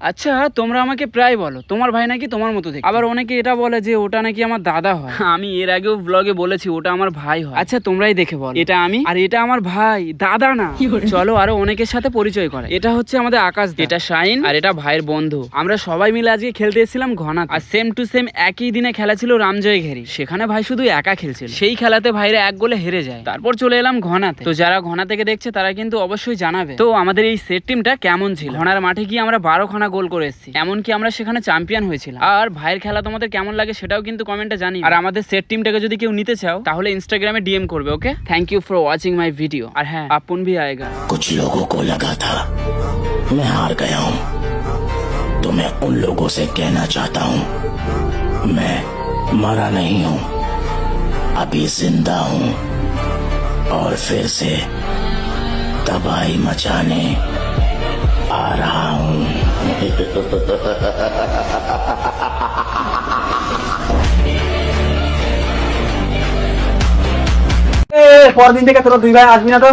আচ্ছা তোমরা আমাকে প্রায় বলো তোমার ভাই নাকি তোমার মতো দেখতে, আবার অনেকে এটা বলে যে ওটা নাকি আমার দাদা হয়। আমি এর আগেও ব্লগে বলেছি ওটা আমার ভাই হয়। আচ্ছা তোমরাই দেখে বলো, এটা আমি আর এটা আমার ভাই, দাদা না। চলো আরো অনেকের সাথে পরিচয় করে। এটা হচ্ছে আমাদের আকাশ, এটা শাইন, আর এটা ভাইয়ের বন্ধু। আমরা সবাই মিলে আজকে খেলতে এসেছিলাম ঘনাতে, আর সেম টু সেম একই দিনে খেলা ছিল রামজয় ঘেরি। সেখানে ভাই শুধু একা খেলছিল, সেই খেলাতে ভাইরা 1 গোলে হেরে যায়। তারপর চলে এলাম ঘনাতে। তো যারা ঘনা থেকে দেখছে তারা কিন্তু অবশ্যই জানাবে তো আমাদের এই সেট টিমটা কেমন ছিল। ঘনার মাঠে গিয়ে আমরা 12 খানা গোল করে এসেছি, এমনকি আমরা সেখানে চ্যাম্পিয়ন হয়েছিলাম। আর ভাইয়ের খেলা তোমাদের কেমন লাগে সেটাও কিন্তু কমেন্টে জানি। আর আমাদের সেট টিমটাকে যদি কেউ নিতে চাও তাহলে ইনস্টাগ্রামে ডিএম করবে। Okay, thank you for watching my video. আর হ্যাঁ, আপন भी आएगा। कुछ लोगों को लगा था मैं हार गया हूं, तो मैं उन लोगों से कहना चाहता हूं मैं मरा नहीं हूं, अभी जिंदा हूं और फिर से तबाही मचाने आ रहा हूं। পরদিন থেকে তোরা 2 ভাই আসবি না তো?